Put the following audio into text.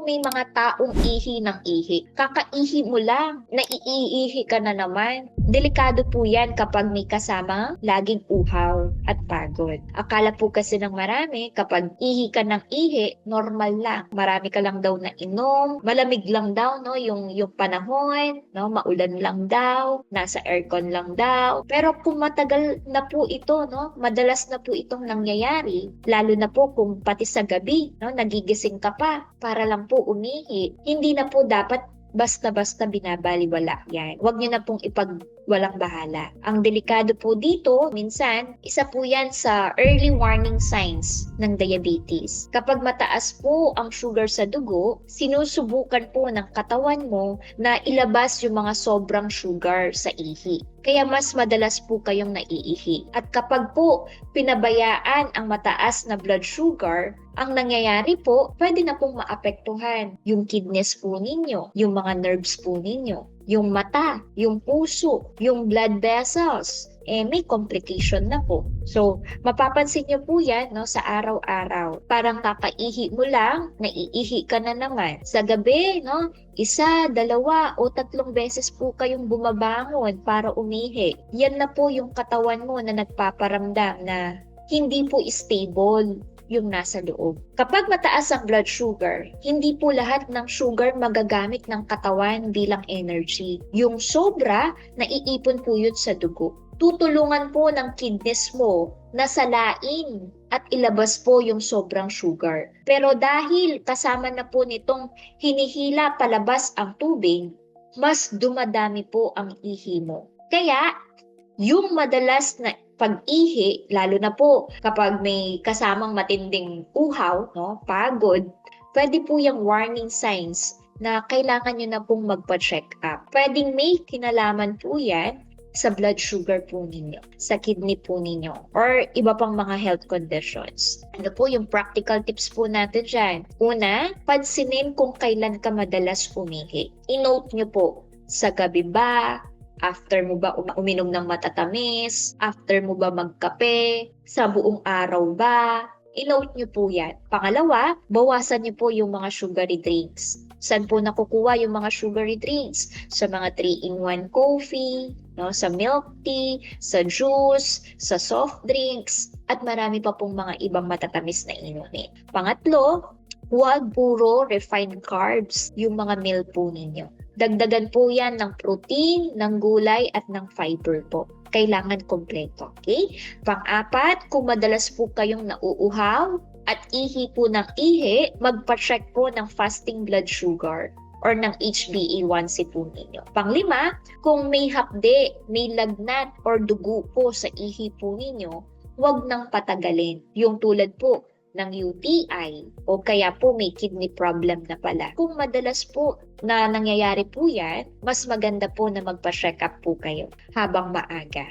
po may mga taong ihi ng ihi. Kakaihi mo lang, naiihi ka na naman. Delikado po yan kapag may kasama laging uhaw at pagod. Akala po kasi ng marami, kapag ihi ka ng ihi, normal lang. Marami ka lang daw na inom, malamig lang daw, no? Yung panahon, no? Maulan lang daw, nasa aircon lang daw. Pero kung matagal na po ito, no? Madalas na po itong nangyayari, lalo na po kung pati sa gabi, no? Nagigising ka pa para lang po umihi. Hindi na po dapat basta-basta binabaliwala yan. Huwag niyo na pong walang bahala. Ang delikado po dito, minsan, isa po yan sa early warning signs ng diabetes. Kapag mataas po ang sugar sa dugo, sinusubukan po ng katawan mo na ilabas yung mga sobrang sugar sa ihi. Kaya mas madalas po kayong naiihi. At kapag po pinabayaan ang mataas na blood sugar, ang nangyayari po, pwede na pong maapektuhan yung kidneys po ninyo, yung mga nerves po ninyo, yung mata, yung puso, yung blood vessels. May complication na po. So, mapapansin niyo po yan, no, sa araw-araw. Parang kakaihi mo lang, naiihi ka na naman. Sa gabi, no, 1, 2, o 3 beses po kayong bumabangon para umihi. Yan na po yung katawan mo na nagpaparamdam na hindi po stable yung nasa loob. Kapag mataas ang blood sugar, hindi po lahat ng sugar magagamit ng katawan bilang energy. Yung sobra, naiipon po yun sa dugo. Tutulungan po ng kidneys mo na salain at ilabas po yung sobrang sugar. Pero dahil kasama na po nitong hinihila palabas ang tubig, mas dumadami po ang ihi mo. Kaya, yung madalas na pag-ihi, lalo na po kapag may kasamang matinding uhaw, no, pagod, pwede po yung warning signs na kailangan nyo na pong magpa-check up. Pwedeng may kinalaman po yan sa blood sugar po ninyo, sa kidney po ninyo, or iba pang mga health conditions. Ano po yung practical tips po natin dyan? Una, pansinin kung kailan ka madalas umihi. I-note nyo po, sa gabi ba, after mo ba uminom ng matatamis, after mo ba magkape, sa buong araw ba, i-note nyo po yan. Pangalawa, bawasan nyo po yung mga sugary drinks. Saan po nakukuha yung mga sugary drinks? Sa mga 3-in-1 coffee, no? Sa milk tea, sa juice, sa soft drinks, at marami pa pong mga ibang matatamis na inumin. Pangatlo, huwag puro refined carbs yung mga meal po ninyo. Dagdagan po yan ng protein, ng gulay, at ng fiber po. Kailangan kompleto. Okay? Pang-apat, kung madalas po kayong nauuhaw at ihi po ng ihi, magpa-check po ng fasting blood sugar or ng HbA1c po ninyo. Pang-5, kung may hapde, may lagnat or dugo po sa ihi po ninyo, huwag nang patagalin. Yung tulad po ng UTI o kaya po may kidney problem na pala. Kung madalas po na nangyayari po yan, mas maganda po na magpa-check up po kayo habang maaga.